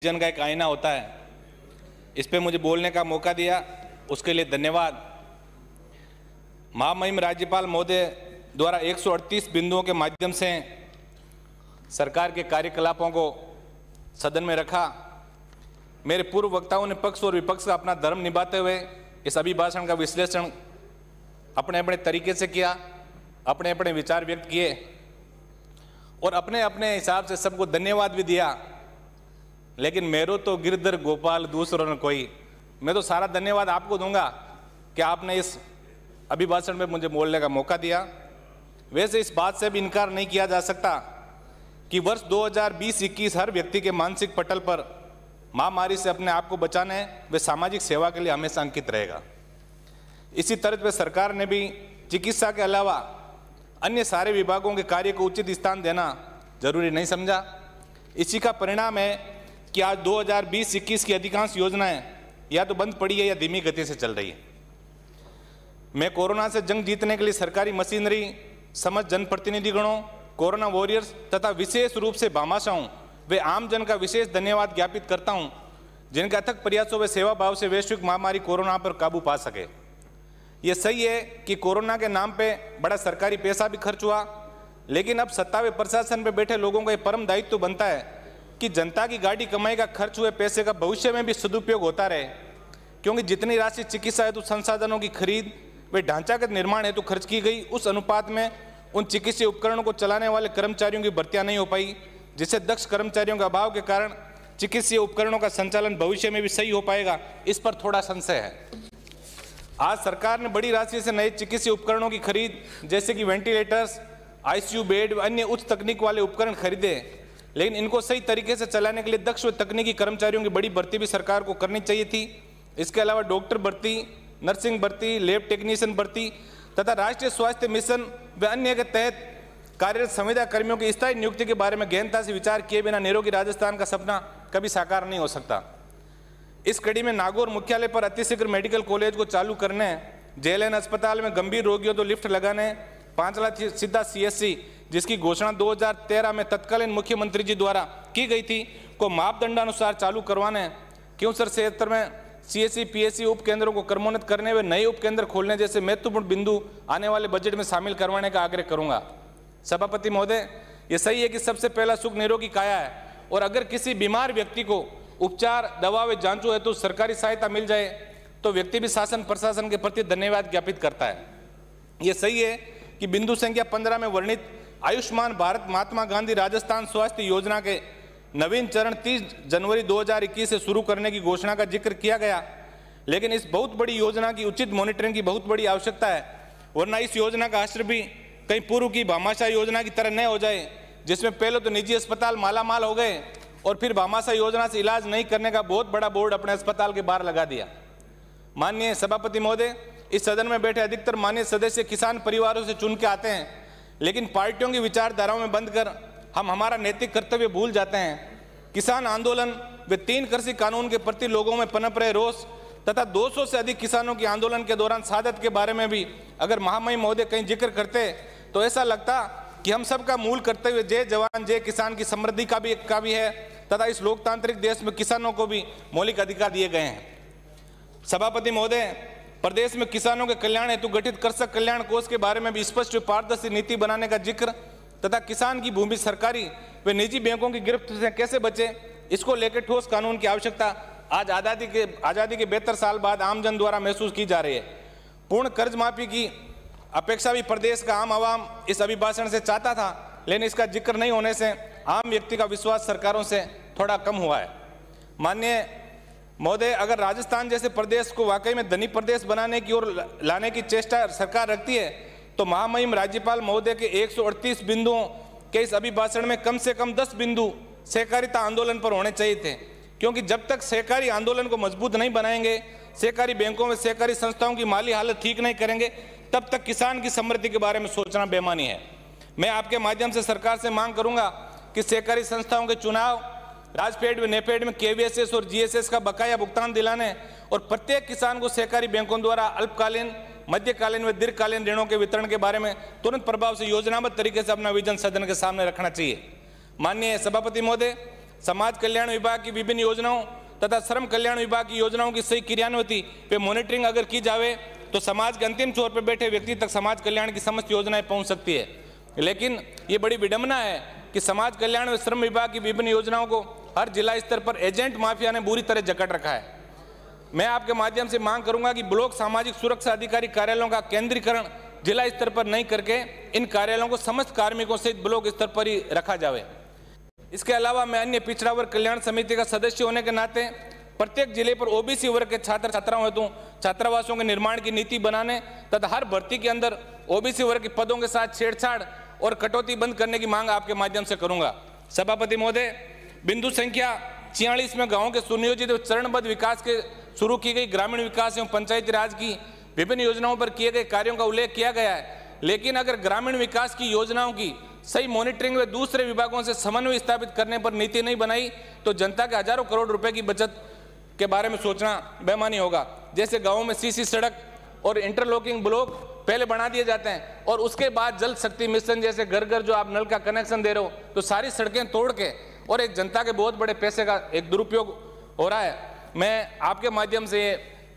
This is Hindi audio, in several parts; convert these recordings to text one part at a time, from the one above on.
जन का एक आईना होता है। इस पे मुझे बोलने का मौका दिया, उसके लिए धन्यवाद। महामहिम राज्यपाल महोदय द्वारा 138 बिंदुओं के माध्यम से सरकार के कार्यकलापों को सदन में रखा। मेरे पूर्व वक्ताओं ने पक्ष और विपक्ष का अपना धर्म निभाते हुए इस अभिभाषण का विश्लेषण अपने अपने तरीके से किया, अपने अपने विचार व्यक्त किए और अपने अपने हिसाब से सबको धन्यवाद भी दिया। लेकिन मेरो तो गिरधर गोपाल दूसरों ने कोई। मैं तो सारा धन्यवाद आपको दूंगा कि आपने इस अभिभाषण में मुझे बोलने का मौका दिया। वैसे इस बात से भी इनकार नहीं किया जा सकता कि वर्ष 2020-21 हर व्यक्ति के मानसिक पटल पर महामारी से अपने आप को बचाने व सामाजिक सेवा के लिए हमेशा अंकित रहेगा। इसी तरह पे सरकार ने भी चिकित्सा के अलावा अन्य सारे विभागों के कार्य को उचित स्थान देना जरूरी नहीं समझा। इसी का परिणाम है कि आज 2020-21 की अधिकांश योजनाएं या तो बंद पड़ी है या धीमी गति से चल रही है। मैं कोरोना से जंग जीतने के लिए सरकारी मशीनरी, समझ जनप्रतिनिधिगणों, कोरोना वॉरियर्स तथा विशेष रूप से भामाशाहों वे आम जन का विशेष धन्यवाद ज्ञापित करता हूं, जिनके अथक प्रयासों व सेवा भाव से वैश्विक महामारी कोरोना पर काबू पा सके। ये सही है कि कोरोना के नाम पे बड़ा सरकारी पैसा भी खर्च हुआ, लेकिन अब सत्ता व प्रशासन पे बैठे लोगों का ये परम दायित्व बनता है कि जनता की गाड़ी कमाई का खर्च हुए पैसे का भविष्य में भी सदुपयोग होता रहे। क्योंकि जितनी राशि चिकित्सा हेतु संसाधनों की खरीद व ढांचागत निर्माण हेतु खर्च की गई, उस अनुपात में उन चिकित्सीय उपकरणों को चलाने वाले कर्मचारियों की भर्तियां नहीं हो पाई, जिससे दक्ष कर्मचारियों के अभाव के कारण चिकित्सीय उपकरणों का संचालन भविष्य में भी सही हो पाएगा, इस पर थोड़ा संशय है। आज सरकार ने बड़ी राशि से नए चिकित्सीय उपकरणों की खरीद जैसे कि वेंटिलेटर्स, आईसीयू बेड व अन्य उच्च तकनीक वाले उपकरण खरीदे, लेकिन इनको सही तरीके से चलाने के लिए दक्ष व तकनीकी कर्मचारियों की बड़ी भर्ती भी सरकार को करनी चाहिए थी। इसके अलावा डॉक्टर भर्ती, नर्सिंग भर्ती, लैब टेक्नीशियन भर्ती तथा राष्ट्रीय स्वास्थ्य मिशन व अन्य के तहत कार्यरत संविदा कर्मियों की स्थायी नियुक्ति के बारे में गहनता से विचार किए बिना निरोगी राजस्थान का सपना कभी साकार नहीं हो सकता। इस कड़ी में नागौर मुख्यालय पर अतिशीघ्र मेडिकल कॉलेज को चालू करने, जेएलएन अस्पताल में गंभीर रोगियों तो लिफ्ट लगाने, 5 लाख सीधा सीएससी जिसकी घोषणा 2013 में तत्कालीन मुख्यमंत्री जी द्वारा की गई थी को मापदंडानुसार चालू करवाने, क्यों सर क्षेत्र में सीएससी पीएससी उप केंद्रों को क्रमोन्नत करने व नए उप केंद्र खोलने जैसे महत्वपूर्ण बिंदु आने वाले बजट में शामिल करवाने का आग्रह करूंगा। सभापति महोदय, ये सही है कि सबसे पहला सुख निरोगी काया है और अगर किसी बीमार व्यक्ति को उपचार, दवा व जांचों हेतु सरकारी सहायता मिल जाए तो व्यक्ति भी शासन प्रशासन के प्रति धन्यवाद ज्ञापित करता है। ये सही है कि बिंदु संख्या 15 में वर्णित आयुष्मान भारत महात्मा गांधी राजस्थान स्वास्थ्य योजना के नवीन चरण 30 जनवरी 2021 से शुरू करने की घोषणा का जिक्र किया गया, लेकिन इस बहुत बड़ी योजना की उचित मॉनिटरिंग की बहुत बड़ी आवश्यकता है, वरना इस योजना का असर भी कहीं पूर्व की भामाशाह योजना की तरह न हो जाए, जिसमें पहले तो निजी अस्पताल मालामाल हो गए और फिर भामाशाह योजना से इलाज नहीं करने का बहुत बड़ा बोर्ड अपने अस्पताल के बाहर लगा दिया। माननीय सभापति महोदय, इस सदन में बैठे अधिकतर माननीय सदस्य किसान परिवारों से चुन के आते हैं, लेकिन पार्टियों की विचारधाराओं में बंद कर हम हमारा नैतिक कर्तव्य भूल जाते हैं। किसान आंदोलन व 3 कृषि कानून के प्रति लोगों में पनप रहे रोष तथा 200 से अधिक किसानों के आंदोलन के दौरान शहादत के बारे में भी अगर महामहिम महोदय कहीं जिक्र करते तो ऐसा लगता कि हम सबका मूल कर्तव्य जय जवान जय किसान की समृद्धि का भी है तथा इस लोकतांत्रिक देश में किसानों को भी मौलिक अधिकार दिए गए हैं। सभापति महोदय, प्रदेश में किसानों के कल्याण हेतु गठित कृषक कल्याण कोष के बारे में भी स्पष्ट पारदर्शी नीति बनाने का जिक्र तथा किसान की भूमि सरकारी व निजी बैंकों की गिरफ्त से कैसे बचे, इसको लेकर ठोस कानून की आवश्यकता आज आज़ादी के 72 साल बाद आमजन द्वारा महसूस की जा रही है। पूर्ण कर्ज माफी की अपेक्षा भी प्रदेश का आम आवाम इस अभिभाषण से चाहता था, लेकिन इसका जिक्र नहीं होने से आम व्यक्ति का विश्वास सरकारों से थोड़ा कम हुआ है। माननीय महोदय, अगर राजस्थान जैसे प्रदेश को वाकई में धनी प्रदेश बनाने की ओर लाने की चेष्टा सरकार रखती है तो महामहिम राज्यपाल महोदय के 138 बिंदुओं के इस अभिभाषण में कम से कम 10 बिंदु सहकारिता आंदोलन पर होने चाहिए थे, क्योंकि जब तक सहकारी आंदोलन को मजबूत नहीं बनाएंगे, सहकारी बैंकों में सहकारी संस्थाओं की माली हालत ठीक नहीं करेंगे, तब तक किसान की समृद्धि के बारे में सोचना बेमानी है। मैं आपके माध्यम से सरकार से मांग करूंगा कि सहकारी संस्थाओं के चुनाव, राजफेड व नेफेड में केवीएसएस और जीएसएस का बकाया भुगतान दिलाने और प्रत्येक किसान को सहकारी बैंकों द्वारा अल्पकालीन, मध्यकालीन व दीर्घकालीन ऋणों के वितरण के बारे में तुरंत प्रभाव से योजनाबद्ध तरीके से अपना विजन सदन के सामने रखना चाहिए। माननीय सभापति महोदय, समाज कल्याण विभाग की विभिन्न योजनाओं तथा श्रम कल्याण विभाग की योजनाओं की सही क्रियान्विति पे मॉनिटरिंग अगर की जाए तो समाज के अंतिम छोर पर बैठे व्यक्ति तक समाज कल्याण की समस्त योजनाएं पहुंच सकती है। लेकिन ये बड़ी विडंबना है कि समाज कल्याण व श्रम विभाग की विभिन्न योजनाओं को हर जिला स्तर पर एजेंट माफिया ने बुरी तरह जकड़ रखा है। मैं आपके माध्यम से मांग करूंगा कि ब्लॉक सामाजिक सुरक्षा अधिकारी कार्यालयों का केंद्रीकरण जिला स्तर पर नहीं करके इन कार्यालयों को समस्त कार्मिकों सहित ब्लॉक स्तर पर ही रखा जाए। इसके अलावा मैं अन्य पिछड़ा वर्ग कल्याण समिति का सदस्य होने के नाते प्रत्येक जिले पर ओबीसी वर्ग के छात्र छात्राओं हेतु छात्रावासों के निर्माण की नीति बनाने तथा हर भर्ती के अंदर ओबीसी वर्ग के पदों के साथ छेड़छाड़ और कटौती बंद करने की मांग आपके माध्यम से करूंगा। सभापति महोदय, बिंदु संख्या 46 में गांवों के सुनियोजित चरणबद्ध विकास के शुरू की गई ग्रामीण विकास एवं पंचायती राज की विभिन्न योजनाओं पर किए गए कार्यों का उल्लेख किया गया है। लेकिन अगर ग्रामीण विकास की योजनाओं की सही मॉनिटरिंग व दूसरे विभागों से समन्वय स्थापित करने पर नीति नहीं बनाई तो जनता के हजारों करोड़ रुपए की बचत के बारे में सोचना बेईमानी होगा। जैसे गांवों में सीसी सड़क और इंटरलॉकिंग ब्लॉक पहले बना दिए जाते हैं और उसके बाद जल शक्ति मिशन जैसे घर घर जो आप नल का कनेक्शन दे रहे हो तो सारी सड़कें तोड़ के और एक जनता के बहुत बड़े पैसे का एक दुरुपयोग हो रहा है। मैं आपके माध्यम से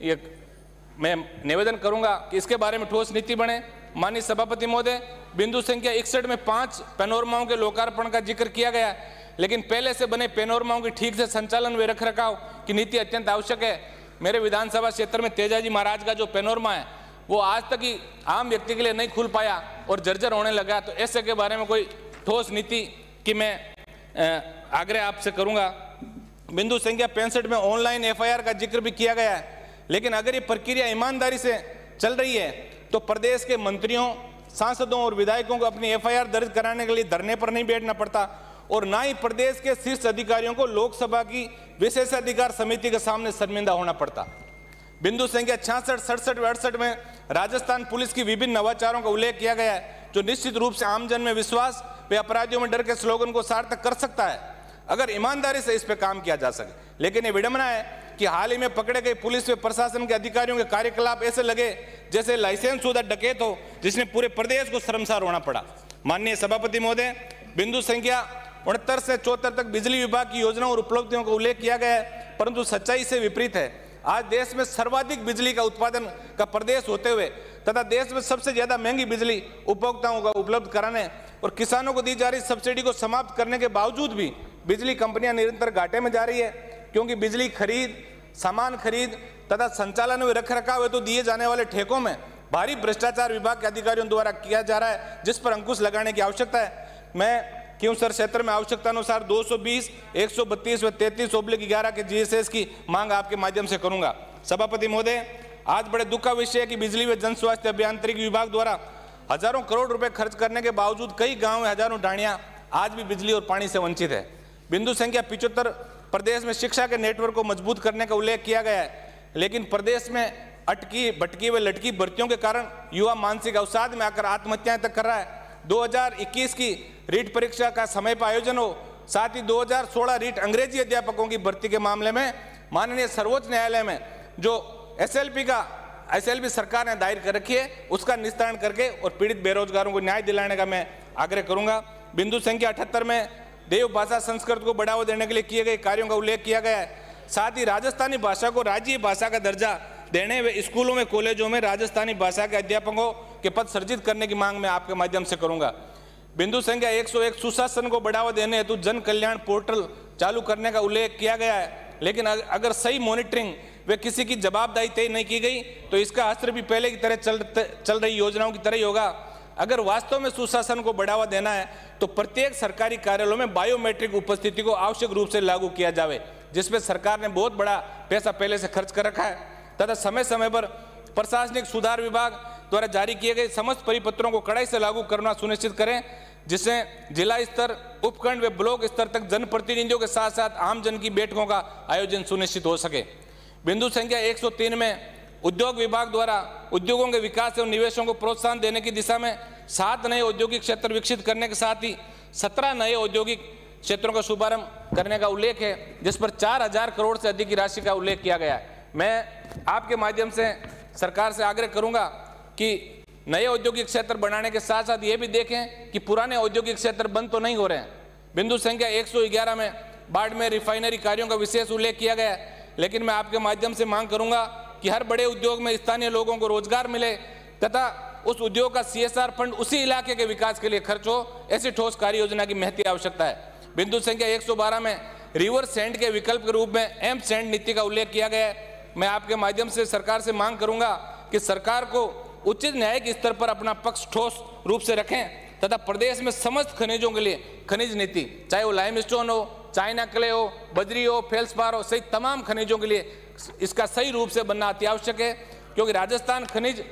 ये मैं निवेदन करूंगा कि इसके बारे में ठोस नीति बने। माननीय सभापति महोदय, बिंदु संख्या 61 में 5 पैनोरमाओं के लोकार्पण का जिक्र किया गया है, लेकिन पहले से बने पैनोरमाओं की ठीक से संचालन व रखरखाव की नीति अत्यंत आवश्यक है। मेरे विधानसभा क्षेत्र में तेजाजी महाराज का जो पैनोरमा है वो आज तक ही आम व्यक्ति के लिए नहीं खुल पाया और जर्जर होने लगा, तो ऐसे के बारे में कोई ठोस नीति की मैं आग्रह आपसे करूंगा। बिंदु संख्या 65 में ऑनलाइन एफआईआर का जिक्र भी किया गया है, लेकिन अगर ये प्रक्रिया ईमानदारी से चल रही है तो प्रदेश के मंत्रियों, सांसदों और विधायकों को अपनी एफआईआर दर्ज कराने के लिए धरने पर नहीं बैठना पड़ता और ना ही प्रदेश के शीर्ष अधिकारियों को लोकसभा की विशेषाधिकार समिति के सामने शर्मिंदा होना पड़ता। बिंदु संख्या 66, 67 व 68 में राजस्थान पुलिस की विभिन्न नवाचारों का उल्लेख किया गया है जो निश्चित रूप से आमजन में विश्वास व अपराधियों में डर के स्लोगन को सार्थक कर सकता है अगर ईमानदारी से इस पर काम किया जा सके। लेकिन ये विडंबना है कि हाल ही में पकड़े गए पुलिस व प्रशासन के अधिकारियों के कार्यकलाप ऐसे लगे जैसे लाइसेंसशुदा डकैत हो जिसने पूरे प्रदेश को शर्मसार होना पड़ा। माननीय सभापति महोदय, बिंदु संख्या 69 से 74 तक बिजली विभाग की योजनाओं और उपलब्धियों का उल्लेख किया गया है, परंतु सच्चाई से विपरीत है। आज देश में सर्वाधिक बिजली का उत्पादन का प्रदेश होते हुए तथा देश में सबसे ज्यादा महंगी बिजली उपभोक्ताओं को उपलब्ध कराने और किसानों को दी जा रही सब्सिडी को समाप्त करने के बावजूद भी बिजली कंपनियां निरंतर घाटे में जा रही है, क्योंकि बिजली खरीद, सामान खरीद तथा संचालन व रखरखाव हेतु दिए जाने वाले ठेकों में भारी भ्रष्टाचार विभाग के अधिकारियों द्वारा किया जा रहा है, जिस पर अंकुश लगाने की आवश्यकता है। मैं क्योंसर क्षेत्र में आवश्यकता अनुसार 220, 132 व 33/11 के जीएसएस की मांग आपके माध्यम से करूंगा। सभापति महोदय, आज बड़े दुख का विषय है कि बिजली व जन स्वास्थ्य अभियांत्रिकी विभाग द्वारा हजारों करोड़ रुपए खर्च करने के बावजूद कई गांव में हजारों ढाणियां आज भी बिजली और पानी से वंचित है। बिंदु संख्या 75, प्रदेश में शिक्षा के नेटवर्क को मजबूत करने का उल्लेख किया गया है, लेकिन प्रदेश में अटकी भटकी व लटकी भर्तियों के कारण युवा मानसिक अवसाद में आकर आत्महत्याएं तक कर रहा है। 2021 की रीट परीक्षा का समय पर आयोजन हो, साथ ही 2016 रीट अंग्रेजी अध्यापकों की भर्ती के मामले में माननीय सर्वोच्च न्यायालय में जो एसएलपी सरकार ने दायर कर रखी है उसका निस्तारण करके और पीड़ित बेरोजगारों को न्याय दिलाने का मैं आग्रह करूंगा। बिंदु संख्या 78 में देव भाषा संस्कृत को बढ़ावा देने के लिए किए गए कार्यों का उल्लेख किया गया है। साथ ही राजस्थानी भाषा को राज्य भाषा का दर्जा देने व स्कूलों में, कॉलेजों में राजस्थानी भाषा के अध्यापकों के पद सृजित करने की मांग मैं आपके माध्यम से करूंगा। बिंदु संख्या 101, सुशासन को बढ़ावा देने हेतु जन कल्याण पोर्टल चालू करने का उल्लेख किया गया है, लेकिन अगर सही मॉनिटरिंग व किसी की जवाबदाही तय नहीं की गई तो इसका असर भी पहले की तरह चल रही योजनाओं की तरह ही होगा। अगर वास्तव में सुशासन को बढ़ावा देना है तो प्रत्येक सरकारी कार्यालयों में बायोमेट्रिक उपस्थिति को आवश्यक रूप से लागू किया जाए, जिसमें सरकार ने बहुत बड़ा पैसा पहले से खर्च कर रखा है, तथा समय समय पर प्रशासनिक सुधार विभाग द्वारा जारी किए गए समस्त परिपत्रों को कड़ाई से लागू करना सुनिश्चित करें, जिससे जिला स्तर, उपखंड व ब्लॉक स्तर तक जनप्रतिनिधियों के साथ साथ आमजन की बैठकों का आयोजन सुनिश्चित हो सके। बिंदु संख्या 103 में उद्योग विभाग द्वारा उद्योगों के विकास एवं निवेशों को प्रोत्साहन देने की दिशा में 7 नए औद्योगिक क्षेत्र विकसित करने के साथ ही 17 नए औद्योगिक क्षेत्रों का शुभारंभ करने का उल्लेख है, जिस पर 4000 करोड़ से अधिक की राशि का उल्लेख किया गया है। मैं आपके माध्यम से सरकार से आग्रह करूंगा कि नए औद्योगिक क्षेत्र बनाने के साथ साथ ये भी देखें कि पुराने औद्योगिक क्षेत्र बंद तो नहीं हो रहे हैं। बिंदु संख्या 111 में बाढ़ में रिफाइनरी कार्यों का विशेष उल्लेख किया गया है। लेकिन मैं आपके माध्यम से मांग करूंगा कि हर बड़े उद्योग में स्थानीय लोगों को रोजगार मिले तथा उस उद्योग का CSR फंड उसी इलाके के विकास के लिए खर्च हो, ऐसी ठोस कार्य योजना की महती आवश्यकता है। बिंदु संख्या 112 में रिवर सैंड के विकल्प के रूप में एम सैंड नीति का उल्लेख किया गया है। मैं आपके माध्यम से सरकार से मांग करूंगा कि सरकार को उचित न्यायिक स्तर पर अपना पक्ष ठोस रूप से रखें तथा प्रदेश में समस्त खनिजों के लिए खनिज नीति, चाहे वो लाइमस्टोन हो, चाइना क्ले हो, बजरी हो, फेल्सपार हो, सहित तमाम खनिजों के लिए इसका सही रूप से बनना अति आवश्यक है। क्योंकि राजस्थान खनिज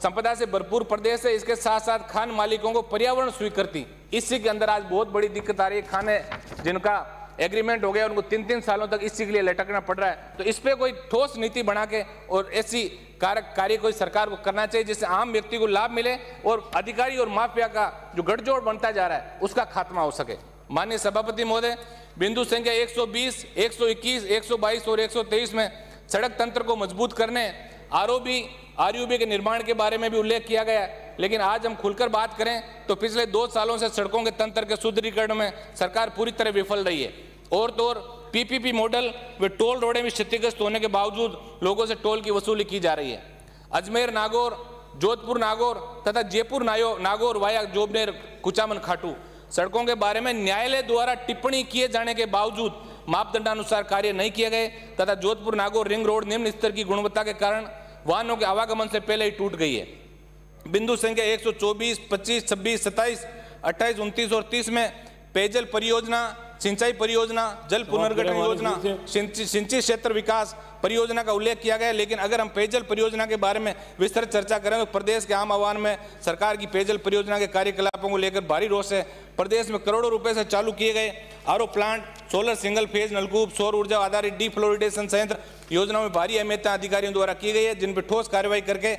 संपदा से भरपूर प्रदेश है, इसके साथ साथ खान मालिकों को पर्यावरण स्वीकृति, इसी के अंदर आज बहुत बड़ी दिक्कत आ रही है। खाने जिनका एग्रीमेंट हो गया उनको 3-3 सालों तक इसी के लिए लटकना पड़ रहा है। तो इस पे कोई ठोस नीति बना के और ऐसी कार्य कोई सरकार को करना चाहिए जिससे आम व्यक्ति को लाभ मिले और अधिकारी और माफिया का जो गठजोड़ बनता जा रहा है उसका खात्मा हो सके। माननीय सभापति महोदय, बिंदु संख्या 120, 121, 122 और 123 में सड़क तंत्र को मजबूत करने, ROB के निर्माण के बारे में भी उल्लेख किया गया है। लेकिन आज हम खुलकर बात करें तो पिछले 2 सालों से सड़कों के तंत्र के सुदृढ़ीकरण में सरकार पूरी तरह विफल रही है। और तो और PPP मॉडल व टोल रोडें भी क्षतिग्रस्त होने के बावजूद लोगों से टोल की वसूली की जा रही है। अजमेर नागौर, जोधपुर नागौर तथा जयपुर नागौर वाया जोबनेर कुचामन खाटू सड़कों के बारे में न्यायालय द्वारा टिप्पणी किए जाने के बावजूद मापदंडानुसार कार्य नहीं किए गए तथा जोधपुर नागौर रिंग रोड निम्न स्तर की गुणवत्ता के कारण वाहनों के आवागमन से पहले ही टूट गई है। बिंदु संख्या 124, 25, 26, 27, 28, 29 और 30 में पेयजल परियोजना, सिंचाई परियोजना, जल पुनर्गठन योजना, सिंचित क्षेत्र विकास परियोजना का उल्लेख किया गया है। लेकिन अगर हम पेयजल परियोजना के बारे में विस्तृत चर्चा करें तो प्रदेश के आम आवाम में सरकार की पेयजल परियोजना के कार्यकलापों को लेकर भारी रोष है। प्रदेश में करोड़ों रुपए से चालू किए गए RO plant, solar single phase नलकूप, सौर ऊर्जा आधारित डीफ्लोरिडेशन संयंत्र योजनाओं में भारी अहमियत अधिकारियों द्वारा की गई है, जिन पर ठोस कार्रवाई करके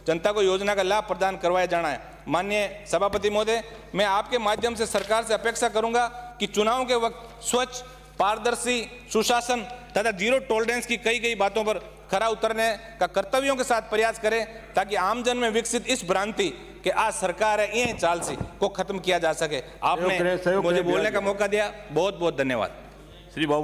जनता को योजना का लाभ प्रदान करवाया जाना है। माननीय सभापति महोदय, मैं आपके माध्यम से सरकार से अपेक्षा करूंगा कि चुनाव के वक्त स्वच्छ, पारदर्शी, सुशासन तथा जीरो टॉलरेंस की कई गई बातों पर खरा उतरने का कर्तव्यों के साथ प्रयास करें ताकि आमजन में विकसित इस भ्रांति कि आज सरकार है ये चाल सी को खत्म किया जा सके। आपने मुझे बोलने का मौका दिया, बहुत बहुत धन्यवाद। श्री बाबू।